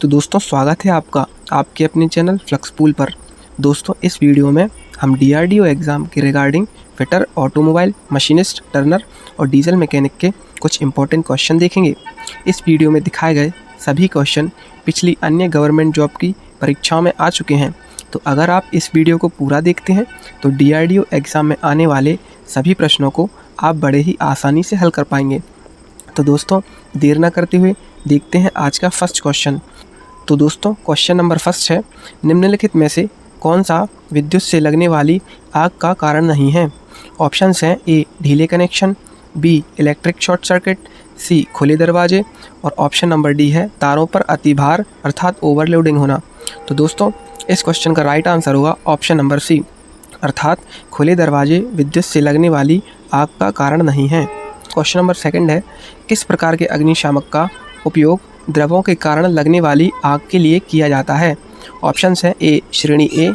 तो दोस्तों स्वागत है आपका आपके अपने चैनल फ्लक्सपूल पर। दोस्तों इस वीडियो में हम डीआरडीओ एग्ज़ाम के regarding fitter, automobile, machinist, Turner और डीजल मैकेनिक के कुछ इंपॉर्टेंट क्वेश्चन देखेंगे। इस वीडियो में दिखाए गए सभी क्वेश्चन पिछली अन्य गवर्नमेंट जॉब की परीक्षाओं में आ चुके हैं। तो अगर आप इस वीडियो को पूरा देखते हैं तो डीआरडीओ एग्ज़ाम में आने वाले सभी प्रश्नों को आप बड़े ही आसानी से हल कर पाएंगे। तो दोस्तों देर ना करते हुए देखते हैं आज का फर्स्ट क्वेश्चन। तो दोस्तों क्वेश्चन नंबर फर्स्ट है, निम्नलिखित में से कौन सा विद्युत से लगने वाली आग का कारण नहीं है? ऑप्शंस हैं ए ढीले connection, B electric short circuit, C खुले दरवाजे और ऑप्शन नंबर डी है तारों पर अतिभार अर्थात ओवरलोडिंग होना। तो दोस्तों इस क्वेश्चन का राइट आंसर होगा ऑप्शन नंबर सी अर्थात खुले दरवाजे विद्युत से लगने वाली आग का कारण नहीं है। क्वेश्चन नंबर सेकंड है, किस प्रकार के अग्निशामक का उपयोग द्रवों के कारण लगने वाली आग के लिए किया जाता है? ऑप्शंस हैं ए श्रेणी ए,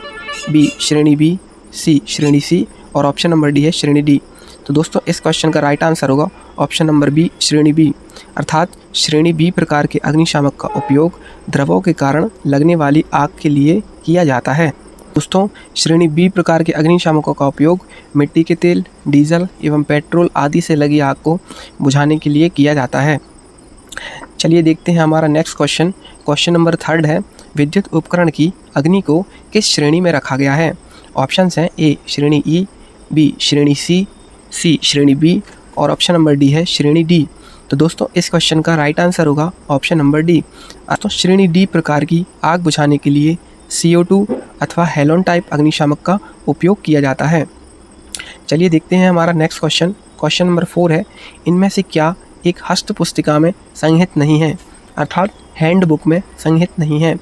बी श्रेणी बी, सी श्रेणी सी और ऑप्शन नंबर डी है श्रेणी डी। तो दोस्तों इस क्वेश्चन का राइट आंसर होगा ऑप्शन नंबर बी श्रेणी बी अर्थात श्रेणी बी प्रकार के अग्निशामक का उपयोग द्रवों के कारण लगने वाली आग के लिए किया जाता है। दोस्तों श्रेणी बी प्रकार के अग्निशामकों का उपयोग मिट्टी के तेल, डीजल एवं पेट्रोल आदि से लगी आग को बुझाने के लिए किया जाता है। चलिए देखते हैं हमारा next question. Question number third है, विद्युत उपकरण की अग्नि को किस श्रेणी में रखा गया है? ऑप्शंस हैं ए श्रेणी ई, बी श्रेणी सी, सी श्रेणी बी और ऑप्शन नंबर डी है श्रेणी डी। तो दोस्तों इस क्वेश्चन का राइट आंसर होगा ऑप्शन नंबर डी। तो श्रेणी डी प्रकार की आग बुझाने के लिए CO2 अथवा हेलोन टाइप अग्निशामक का उपयोग किया जाता है। चलिए देखते हैं हमारा नेक्स्ट क्वेश्चन। क्वेश्चन नंबर 4 है, इनमें से क्या एक हस्त पुस्तिका में संहित नहीं है अर्थात हैंडबुक में संहित नहीं है?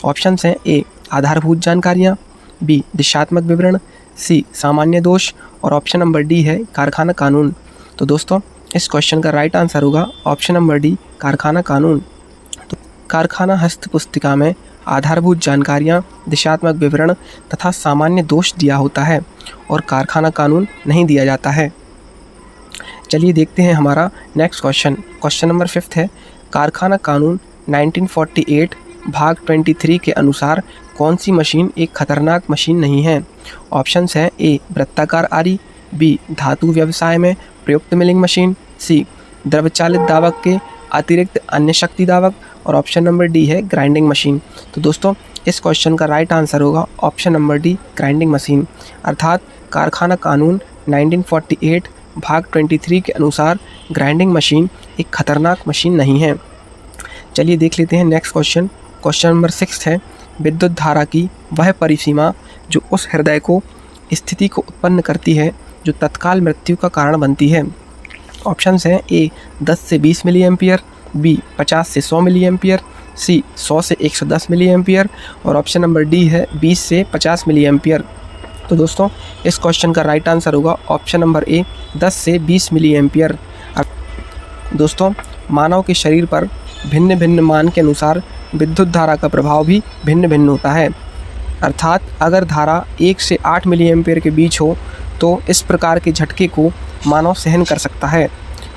ऑप्शंस हैं ए आधारभूत जानकारियाँ, बी दिशात्मक विवरण, सी सामान्य दोष और ऑप्शन नंबर डी है कारखाना कानून। तो दोस्तों इस क्वेश्चन का राइट आंसर होगा ऑप्शन नंबर डी कारखाना कानून। तो कारखाना हस्त पुस्तिका में आधारभूत जानकारियाँ, दिशात्मक विवरण तथा सामान्य दोष दिया होता है और कारखाना कानून नहीं दिया जाता है। चलिए देखते हैं हमारा नेक्स्ट क्वेश्चन। क्वेश्चन नंबर 5 है, कारखाना कानून 1948 भाग 23 के अनुसार कौन सी मशीन एक खतरनाक मशीन नहीं है? ऑप्शंस हैं ए वृत्ताकार आरी, बी धातु व्यवसाय में प्रयुक्त मिलिंग मशीन, सी द्रवचालित दावक के अतिरिक्त अन्य शक्ति दावक और ऑप्शन नंबर डी है ग्राइंडिंग मशीन। तो दोस्तों इस क्वेश्चन का राइट आंसर होगा option number D grinding machine अर्थात कारखाना कानून 1948 भाग 23 के अनुसार ग्राइंडिंग मशीन एक खतरनाक मशीन नहीं है। चलिए देख लेते हैं नेक्स्ट क्वेश्चन। क्वेश्चन नंबर 6 है, विद्युत धारा की वह परिसीमा जो उस हृदय को स्थिति को उत्पन्न करती है जो तत्काल मृत्यु का कारण बनती है। ऑप्शंस हैं ए 10 से 20 मिली एम्पियर, बी 50 से 100 मिली एम्पियर, सी 100 से 110 मिली एम्पियर और ऑप्शन नंबर डी है 20 से 50 मिली एम्पियर। तो दोस्तों इस क्वेश्चन का राइट आंसर होगा ऑप्शन नंबर ए 10 से 20 मिली एम्पियर। दोस्तों मानव के शरीर पर भिन्न भिन्न मान के अनुसार विद्युत धारा का प्रभाव भी भिन्न भिन्न होता है अर्थात अगर धारा 1 से 8 मिली एम्पियर के बीच हो तो इस प्रकार के झटके को मानव सहन कर सकता है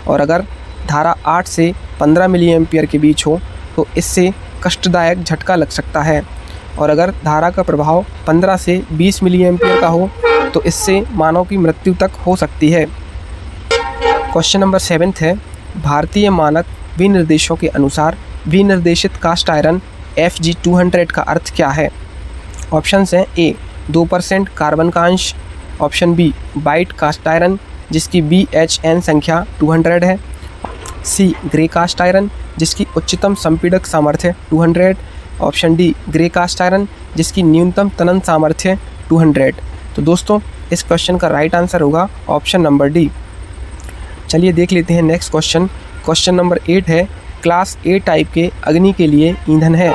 और अगर धारा 8 से 15 मिली एम्पियर के बीच हो तो इससे कष्टदायक झटका लग सकता है और अगर धारा का प्रभाव 15 से 20 मिली एम्पियर का हो तो इससे मानव की मृत्यु तक हो सकती है। क्वेश्चन नंबर 7 है, भारतीय मानक विनिर्देशों के अनुसार विनिर्देशित कास्ट आयरन FG 200 का अर्थ क्या है? ऑप्शंस हैं ए 2% कार्बन का अंश, option B white cast iron जिसकी BHN संख्या 200 है, सी ग्रे कास्ट आयरन जिसकी उच्चतम संपीड़क सामर्थ्य 200, option D grey cast iron जिसकी न्यूनतम तनन सामर्थ्य 200। तो दोस्तों इस क्वेश्चन का राइट आंसर होगा ऑप्शन नंबर डी। चलिए देख लेते हैं नेक्स्ट क्वेश्चन। क्वेश्चन नंबर 8 है, क्लास A टाइप के अग्नि के लिए ईंधन है।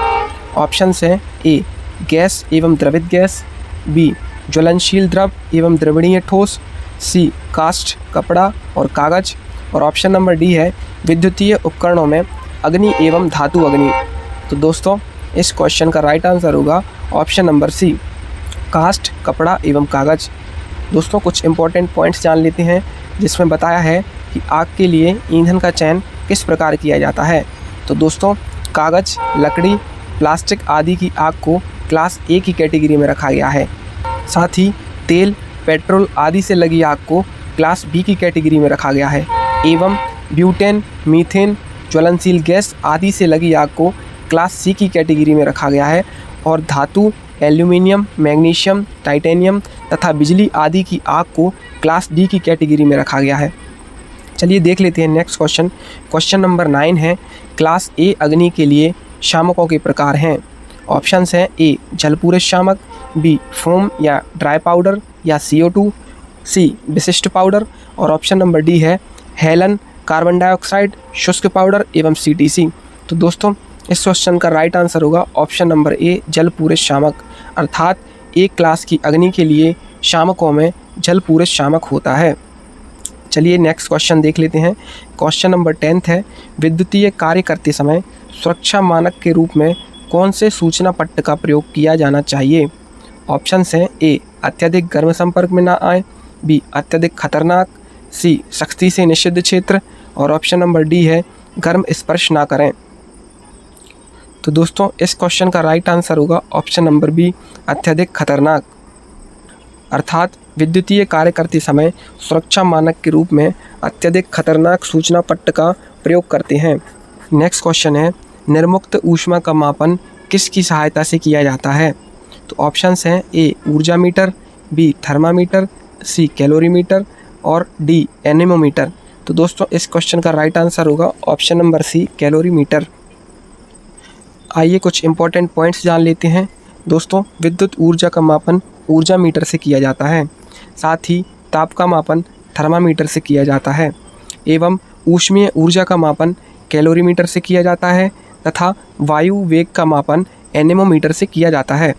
ऑप्शंस हैं ए गैस एवं द्रवित गैस, बी ज्वलनशील द्रव एवं द्रवणीय ठोस, सी कास्ट कपड़ा और कागज और ऑप्शन नंबर डी है विद्युतीय उपकरणों में अग्नि एवं धातु अग्नि। तो दोस्तों इस क्वेश्चन का राइट आंसर होगा ऑप्शन नंबर सी कास्ट कपड़ा एवं कागज। दोस्तों कुछ इंपॉर्टेंट पॉइंट्स जान लेते हैं जिसमें बताया है कि आग के लिए ईंधन का चयन किस प्रकार किया जाता है। तो दोस्तों कागज़, लकड़ी, प्लास्टिक आदि की आग को क्लास ए की कैटेगरी में रखा गया है। साथ ही तेल, पेट्रोल आदि से लगी आग को क्लास बी की कैटेगरी में रखा गया है एवं ब्यूटेन, मीथेन, ज्वलनशील गैस आदि से लगी आग को क्लास सी की कैटेगरी में रखा गया है और धातु, एल्यूमिनियम, मैग्नीशियम, टाइटेनियम तथा बिजली आदि की आग को क्लास डी की कैटेगरी में रखा गया है। चलिए देख लेते हैं नेक्स्ट क्वेश्चन। क्वेश्चन नंबर 9 है, क्लास ए अग्नि के लिए शामकों के प्रकार हैं। ऑप्शंस हैं ए जलपूरित शामक, बी फोम या ड्राई पाउडर या CO2, सी विशिष्ट पाउडर और ऑप्शन नंबर डी है हेलन, कार्बन डाइऑक्साइड, शुष्क पाउडर एवं CTC। तो दोस्तों इस क्वेश्चन का राइट आंसर होगा ऑप्शन नंबर ए जलपूरित शामक, अर्थात एक क्लास की अग्नि के लिए शामकों में जलपूरित शामक होता है। चलिए नेक्स्ट क्वेश्चन देख लेते हैं। क्वेश्चन नंबर 10 है, विद्युतीय कार्य करते समय सुरक्षा मानक के रूप में कौन से सूचना पट्ट का प्रयोग किया जाना चाहिए। ऑप्शंस हैं ए अत्यधिक गर्म संपर्क में ना आए, बी अत्यधिक खतरनाक, सी सख्ती से निषिद्ध क्षेत्र और ऑप्शन नंबर डी है गर्म स्पर्श ना करें। तो दोस्तों इस क्वेश्चन का राइट आंसर होगा ऑप्शन नंबर बी अत्यधिक खतरनाक, अर्थात विद्युतीय कार्य करते समय सुरक्षा मानक के रूप में अत्यधिक खतरनाक सूचना पट्ट का प्रयोग करते हैं। नेक्स्ट क्वेश्चन है, निर्मुक्त ऊष्मा का मापन किसकी सहायता से किया जाता है। तो ऑप्शंस हैं ए ऊर्जा मीटर, बी थर्मामीटर, सी कैलोरीमीटर और डी एनेमोमीटर। तो दोस्तों इस क्वेश्चन का राइट आंसर होगा ऑप्शन नंबर सी कैलोरीमीटर। आइए कुछ इंपॉर्टेंट पॉइंट्स जान लेते हैं। दोस्तों विद्युत ऊर्जा का मापन ऊर्जा मीटर से किया जाता है, साथ ही ताप का मापन थर्मामीटर से किया जाता है एवं ऊष्मीय ऊर्जा का मापन कैलोरीमीटर से किया जाता है तथा वायु वेग का मापन एनेमोमीटर से किया जाता है।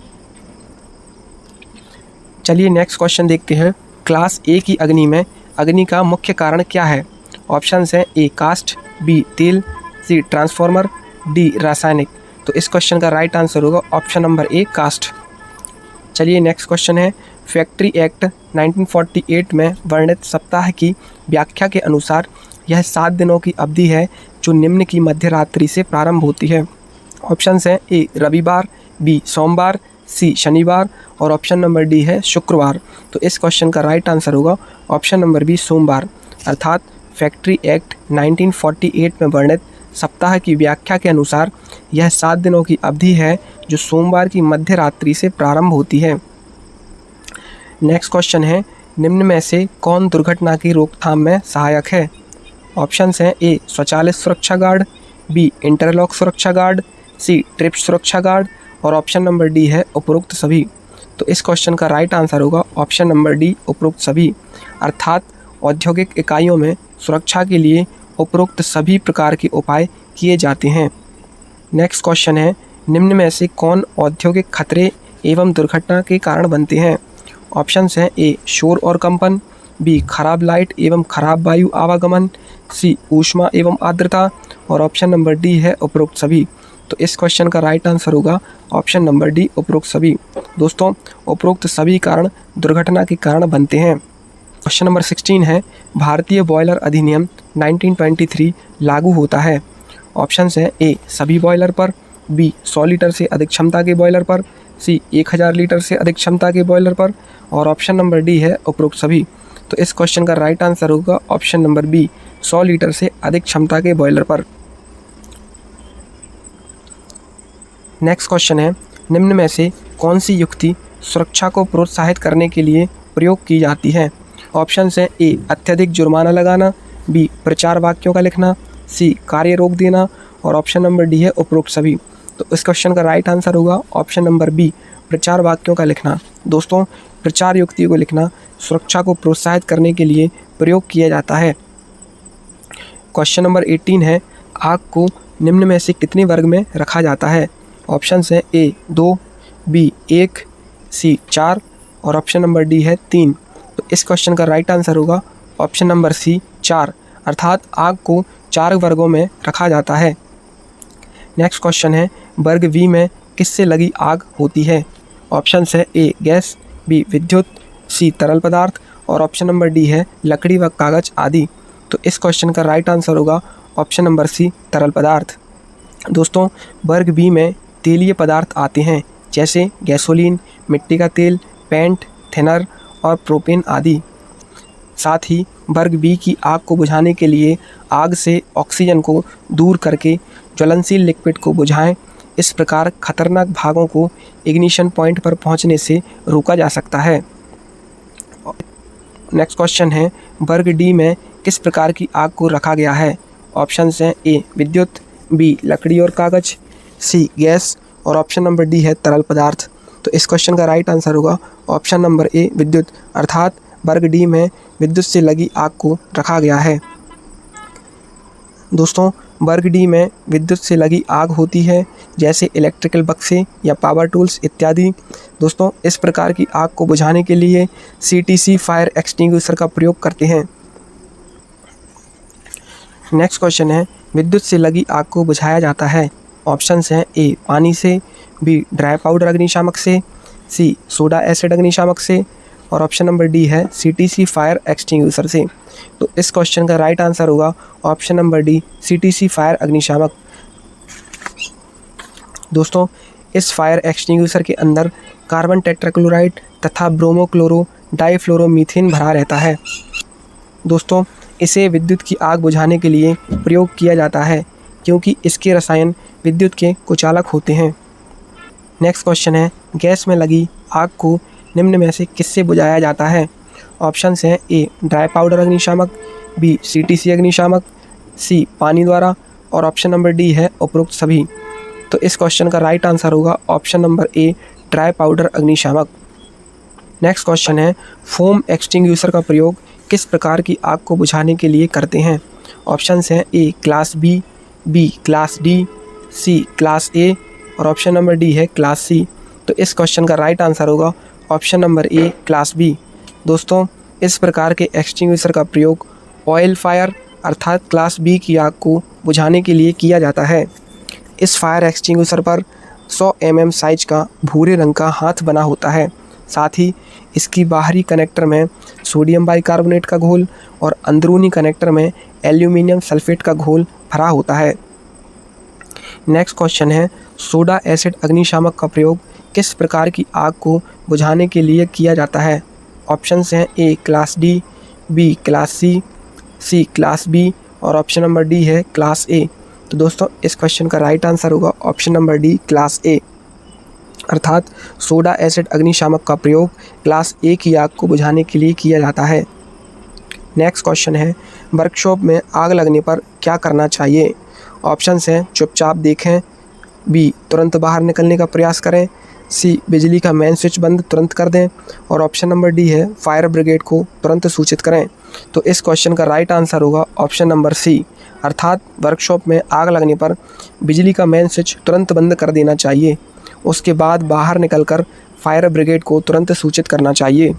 चलिए नेक्स्ट क्वेश्चन देखते हैं। क्लास ए की अग्नि में अग्नि का मुख्य कारण क्या है। ऑप्शंस हैं ए कास्ट, बी तेल, सी ट्रांसफार्मर, डी रासायनिक। तो इस क्वेश्चन का राइट आंसर होगा ऑप्शन नंबर ए कास्ट। चलिए नेक्स्ट क्वेश्चन है, फैक्ट्री एक्ट 1948 में वर्णित सप्ताह की व्याख्या के अनुसार यह 7 दिनों की अवधि है जो निम्न की मध्य रात्रि से प्रारंभ होती है। ऑप्शंस हैं ए रविवार, बी सोमवार, सी शनिवार और ऑप्शन नंबर डी है शुक्रवार। तो इस क्वेश्चन का राइट आंसर होगा ऑप्शन नंबर बी सोमवार, अर्थात फैक्ट्री एक्ट 1948 में वर्णित सप्ताह की व्याख्या के अनुसार यह 7 दिनों की अवधि है जो सोमवार की मध्य रात्रि से प्रारंभ होती है। नेक्स्ट क्वेश्चन है, निम्न में से कौन दुर्घटना की रोकथाम में सहायक है। ऑप्शंस हैं ए स्वचालित सुरक्षा गार्ड, बी इंटरलॉक सुरक्षा गार्ड, सी ट्रिप सुरक्षा गार्ड और ऑप्शन नंबर डी है उपरोक्त सभी। तो इस क्वेश्चन का राइट आंसर होगा ऑप्शन नंबर डी उपरोक्त सभी, अर्थात औद्योगिक इकाइयों में सुरक्षा के लिए उपरोक्त सभी प्रकार के उपाय किए जाते हैं। नेक्स्ट क्वेश्चन है, निम्न में से कौन औद्योगिक खतरे एवं दुर्घटना के कारण बनते हैं। ऑप्शंस हैं ए शोर और कंपन, बी खराब लाइट एवं खराब वायु आवागमन, सी ऊष्मा एवं आर्द्रता और ऑप्शन नंबर डी है उपरोक्त सभी। तो इस क्वेश्चन का राइट आंसर होगा ऑप्शन नंबर डी उपरोक्त सभी। दोस्तों उपरोक्त सभी कारण दुर्घटना के कारण बनते हैं। क्वेश्चन नंबर 16 है, भारतीय बॉयलर अधिनियम 1923 लागू होता है। ऑप्शंस हैं ए सभी बॉयलर पर, बी 100 लीटर से अधिक क्षमता के बॉयलर पर, सी 1000 लीटर से अधिक क्षमता के बॉयलर पर और ऑप्शन नंबर डी है उपरोक्त सभी। तो इस क्वेश्चन का राइट आंसर होगा ऑप्शन नंबर बी 100 लीटर से अधिक क्षमता के बॉयलर पर। नेक्स्ट क्वेश्चन है, निम्न में से कौन सी युक्ति सुरक्षा को प्रोत्साहित करने के लिए प्रयोग की जाती है। ऑप्शंस हैं ए अत्यधिक जुर्माना लगाना, बी प्रचार वाक्यों का लिखना, सी कार्य रोक देना और ऑप्शन नंबर डी है उपरोक्त सभी। तो इस क्वेश्चन का राइट आंसर होगा ऑप्शन नंबर बी प्रचार वाक्यों का लिखना। दोस्तों प्रचार युक्ति को लिखना सुरक्षा को प्रोत्साहित करने के लिए प्रयोग किया जाता है। क्वेश्चन नंबर 18 है, आग को निम्न में से कितने वर्ग में रखा जाता है। ऑप्शंस हैं ए 2, बी 1, सी 4 और ऑप्शन नंबर डी है 3। तो इस क्वेश्चन का राइट आंसर होगा ऑप्शन नंबर सी 4, अर्थात आग को 4 वर्गों में रखा जाता है। नेक्स्ट क्वेश्चन है, वर्ग बी में किससे लगी आग होती है। ऑप्शंस है ए गैस, बी विद्युत, सी तरल पदार्थ और ऑप्शन नंबर डी है लकड़ी व कागज आदि। तो इस क्वेश्चन का राइट आंसर होगा ऑप्शन नंबर सी तरल पदार्थ। दोस्तों वर्ग बी में तेलीय पदार्थ आते हैं, जैसे गैसोलीन, मिट्टी का तेल, पेंट, थिनर और प्रोपेन आदि। साथ ही वर्ग बी की आग को बुझाने के लिए आग से ऑक्सीजन को दूर करके ज्वलनशील लिक्विड को बुझाएं। इस प्रकार खतरनाक भागों को इग्निशन पॉइंट पर पहुंचने से रोका जा सकता है। नेक्स्ट क्वेश्चन है, वर्ग डी में किस प्रकार की आग को रखा गया है? ऑप्शंस हैं ए विद्युत, बी लकड़ी और कागज, सी गैस और ऑप्शन नंबर डी है तरल पदार्थ। तो इस क्वेश्चन का राइट आंसर होगा ऑप्शन नंबर ए विद्युत, अर्थात वर्ग डी में विद्युत से लगी आग को रखा गया है। दोस्तों, वर्ग डी में विद्युत से लगी आग होती है, जैसे इलेक्ट्रिकल बक्से या पावर टूल्स इत्यादि। दोस्तों, इस प्रकार की आग को बुझाने के लिए CTC फायर एक्सटिंग्विशर का प्रयोग करते हैं। नेक्स्ट क्वेश्चन है, विद्युत से लगी आग को बुझाया जाता है। ऑप्शंस हैं ए पानी से, बी ड्राई पाउडर अग्निशामक से, सी सोडा एसिड अग्निशामक से और ऑप्शन नंबर डी है CTC फायर एक्सटिंग्विशर से। तो इस क्वेश्चन का राइट आंसर होगा option number D CTC fire अग्निशामक। दोस्तों, इस फायर एक्सटिंग्विशर के अंदर कार्बन टेट्राक्लोराइड तथा ब्रोमोक्लोरो डाइफ्लोरोमीथेन भरा रहता है। दोस्तों, इसे विद्युत की आग बुझाने के लिए प्रयोग किया जाता है, क्योंकि इसके रसायन विद्युत के कुचालक होते हैं। नेक्स्ट क्वेश्चन है, गैस में लगी आग को निम्न में से किससे बुझाया जाता है? ऑप्शंस हैं ए ड्राई पाउडर अग्निशामक, बी CTC अग्निशामक, सी पानी द्वारा और ऑप्शन नंबर डी है उपरोक्त सभी। तो इस क्वेश्चन का राइट आंसर होगा option number a dry powder अग्निशामक। नेक्स्ट क्वेश्चन है, फोम एक्सटिंग्विशर का प्रयोग किस प्रकार की आग को बुझाने के लिए करते हैं? ऑप्शंस हैं A class B, B class D, C class A और ऑप्शन नंबर डी है क्लास सी। तो इस क्वेश्चन का राइट आंसर होगा option number A class B. दोस्तों, इस प्रकार के एक्सटिंग्विशर का प्रयोग ऑयल फायर अर्थात क्लास बी की आग को बुझाने के लिए किया जाता है। इस फायर एक्सटिंग्विशर पर 100 mm साइज का भूरे रंग का हाथ बना होता है। साथ ही इसकी बाहरी कनेक्टर में सोडियम बाइकार्बोनेट का घोल और अंदरूनी कनेक्टर में एल्यूमिनियम सल्फेट का घोल भरा होता है। नेक्स्ट क्वेश्चन है, सोडा एसिड अग्निशामक का प्रयोग किस प्रकार की आग को बुझाने के लिए किया जाता है? ऑप्शंस हैं A class D, B class C, C class B और ऑप्शन नंबर डी है क्लास ए। तो दोस्तों, इस क्वेश्चन का राइट आंसर होगा option number D class A, अर्थात सोडा एसिड अग्निशामक का प्रयोग क्लास ए की आग को बुझाने के लिए किया जाता है। नेक्स्ट क्वेश्चन है, वर्कशॉप में आग लगने पर क्या करना चाहिए? ऑप्शंस हैं चुपचाप देखें, बी तुरंत बाहर निकलने का प्रयास करें, सी बिजली का मेन स्विच बंद तुरंत कर दें और ऑप्शन नंबर डी है फायर ब्रिगेड को तुरंत सूचित करें। तो इस क्वेश्चन का राइट आंसर होगा ऑप्शन नंबर सी, अर्थात वर्कशॉप में आग लगने पर बिजली का मेन स्विच तुरंत बंद कर देना चाहिए। उसके बाद बाहर निकलकर फायर ब्रिगेड को तुरंत सूचित करना चाहिए।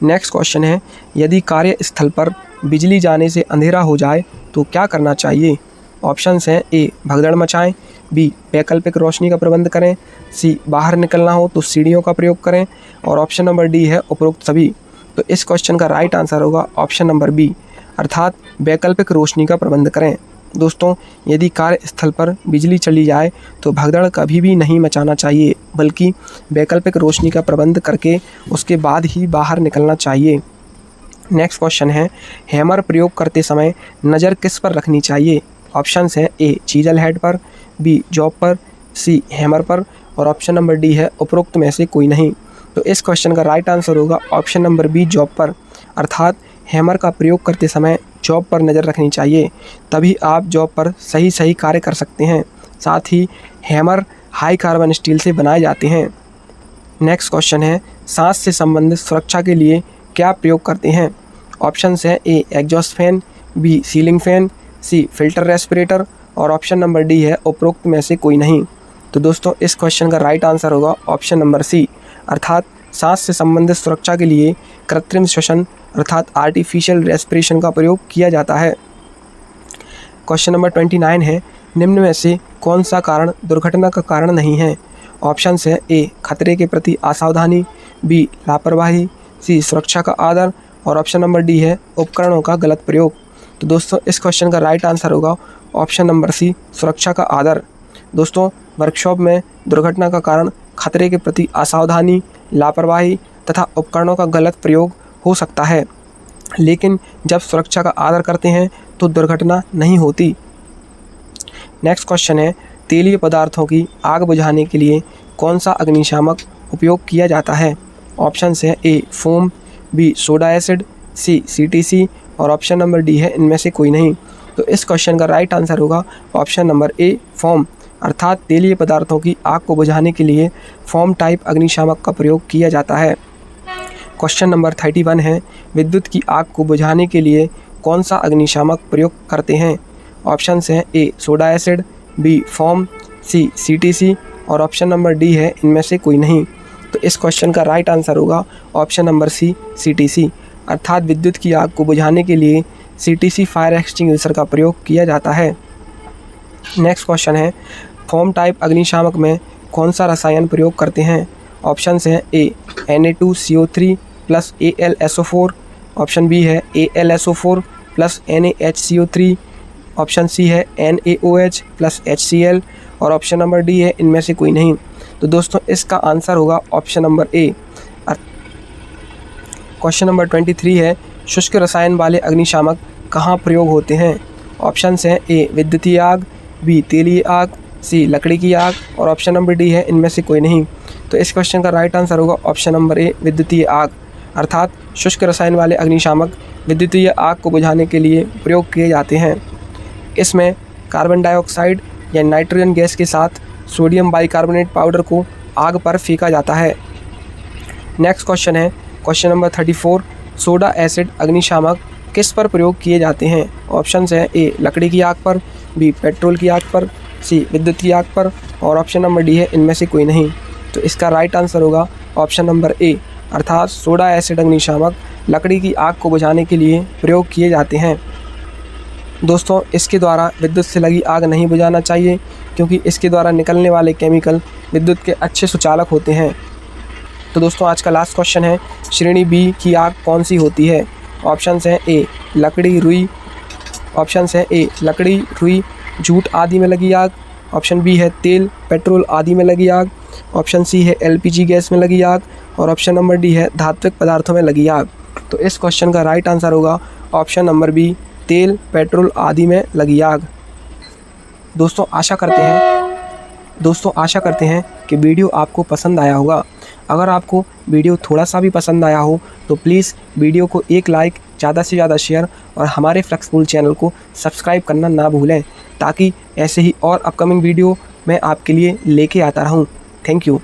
नेक्स्ट क्वेश्चन है, यदि कार्यस्थल पर बिजली जाने से अंधेरा हो जाए तो क्या करना चाहिए? ऑप्शंस हैं ए भगदड़ मचाएं, बी वैकल्पिक रोशनी का प्रबंध करें, सी बाहर निकलना हो तो सीढ़ियों का प्रयोग करें और ऑप्शन नंबर डी है उपरोक्त सभी। तो इस क्वेश्चन का राइट आंसर होगा ऑप्शन नंबर बी, अर्थात वैकल्पिक रोशनी का प्रबंध करें। दोस्तों, यदि कार्यस्थल पर बिजली चली जाए तो भगदड़ कभी भी नहीं मचाना चाहिए, बल्कि वैकल्पिक रोशनी का प्रबंध करके उसके बाद ही बाहर निकलना चाहिए। नेक्स्ट क्वेश्चन है, हैमर प्रयोग करते समय नज़र किस पर रखनी चाहिए? ऑप्शंस हैं ए चीजल हेड पर, बी जॉब पर, सी हैमर पर और ऑप्शन नंबर डी है उपरोक्त में से कोई नहीं। तो इस क्वेश्चन का राइट आंसर होगा ऑप्शन नंबर बी जॉब पर, अर्थात हैमर का प्रयोग करते समय जॉब पर नज़र रखनी चाहिए, तभी आप जॉब पर सही कार्य कर सकते हैं। साथ ही हैमर हाई कार्बन स्टील से बनाए जाते हैं। नेक्स्ट क्वेश्चन है, सांस से संबंधित सुरक्षा के लिए क्या प्रयोग करते हैं? ऑप्शंस हैं A exhaust fan, B ceiling fan, C filter respirator और ऑप्शन नंबर डी है उपरोक्त में से कोई नहीं। तो दोस्तों, इस क्वेश्चन का राइट आंसर होगा ऑप्शन नंबर सी, अर्थात सांस से संबंधित सुरक्षा के लिए कृत्रिम श्वसन अर्थात आर्टिफिशियल रेस्पिरेशन का प्रयोग किया जाता है। क्वेश्चन नंबर 29 है, निम्न में से कौन सा कारण दुर्घटना का कारण नहीं है? ऑप्शंस है ए खतरे के प्रति असावधानी, बी लापरवाही, सी सुरक्षा का आदर और ऑप्शन नंबर डी है उपकरणों का गलत प्रयोग। तो दोस्तों, इस क्वेश्चन का राइट आंसर होगा ऑप्शन नंबर सी सुरक्षा का आदर। दोस्तों, वर्कशॉप में दुर्घटना का कारण खतरे के प्रति असावधानी, लापरवाही तथा उपकरणों का गलत प्रयोग हो सकता है, लेकिन जब सुरक्षा का आदर करते हैं तो दुर्घटना नहीं होती। नेक्स्ट क्वेश्चन है, तेलीय पदार्थों की आग बुझाने के लिए कौन सा अग्निशामक उपयोग किया जाता है? ऑप्शन है ए फोम, बी सोडा एसिड, सी CTC और ऑप्शन नंबर डी है इनमें से कोई नहीं। तो इस क्वेश्चन का राइट आंसर होगा ऑप्शन नंबर ए फोम, अर्थात तेलीय पदार्थों की आग को बुझाने के लिए फोम टाइप अग्निशामक का प्रयोग किया जाता है। क्वेश्चन नंबर 31 है, विद्युत की आग को बुझाने के लिए कौन सा अग्निशामक प्रयोग करते हैं? ऑप्शन हैं ए सोडा एसिड, बी फोम, सी CTC और ऑप्शन नंबर डी है इनमें से कोई नहीं। तो इस क्वेश्चन का राइट आंसर होगा ऑप्शन नंबर सी CTC, अर्थात विद्युत की आग को बुझाने के लिए CTC फायर एक्सटिंग्विशर का प्रयोग किया जाता है। नेक्स्ट क्वेश्चन है, फोम टाइप अग्निशामक में कौन सा रसायन प्रयोग करते हैं? ऑप्शन हैं ए Na2CO3 plus AlSO4, option B है AlSO4 plus NaHCO3, option C है NaOH प्लस HCl और ऑप्शन नंबर डी है इनमें से कोई नहीं। तो दोस्तों इसका आंसर होगा ऑप्शन नंबर ए। क्वेश्चन नंबर 23 है, शुष्क रसायन वाले अग्निशामक कहाँ प्रयोग होते हैं? ऑप्शन हैं ए विद्युतीय आग, बी तेलीय आग, सी लकड़ी की आग और ऑप्शन नंबर डी है इनमें से कोई नहीं। तो इस क्वेश्चन का राइट आंसर होगा ऑप्शन नंबर ए विद्युतीय आग, अर्थात शुष्क रसायन वाले अग्निशामक विद्युतीय आग को बुझाने के लिए प्रयोग किए जाते हैं। इसमें कार्बन डाइऑक्साइड या नाइट्रोजन गैस के साथ सोडियम बाइकार्बोनेट पाउडर को आग पर फेंका जाता है। नेक्स्ट क्वेश्चन है, क्वेश्चन नंबर 34, सोडा एसिड अग्निशामक किस पर प्रयोग किए जाते हैं? ऑप्शन हैं ए लकड़ी की आग पर, बी पेट्रोल की आग पर, सी विद्युत की आग पर और ऑप्शन नंबर डी है इनमें से कोई नहीं। तो इसका राइट आंसर होगा ऑप्शन नंबर ए, अर्थात सोडा एसिड अग्निशामक लकड़ी की आग को बुझाने के लिए प्रयोग किए जाते हैं। दोस्तों इसके द्वारा विद्युत से लगी आग नहीं बुझाना चाहिए, क्योंकि इसके द्वारा निकलने वाले केमिकल विद्युत के अच्छे सुचालक होते हैं। तो दोस्तों आज का लास्ट क्वेश्चन है, श्रेणी बी की आग कौन सी होती है? ऑप्शन हैं ए लकड़ी, रुई, ऑप्शन हैं ए लकड़ी, रुई, जूट आदि में लगी आग, ऑप्शन बी है तेल, पेट्रोल आदि में लगी आग, ऑप्शन सी है LPG गैस में लगी आग और ऑप्शन नंबर डी है धात्विक पदार्थों में लगी आग। तो इस क्वेश्चन का राइट आंसर होगा ऑप्शन नंबर बी, तेल, पेट्रोल आदि में लगी आग। दोस्तों आशा करते हैं कि वीडियो आपको पसंद आया होगा। अगर आपको वीडियो थोड़ा सा भी पसंद आया हो तो प्लीज़ वीडियो को एक लाइक, ज़्यादा से ज़्यादा शेयर और हमारे फ्लेक्सपूल चैनल को सब्सक्राइब करना ना भूलें, ताकि ऐसे ही और अपकमिंग वीडियो मैं आपके लिए लेके आता रहूं। Thank you.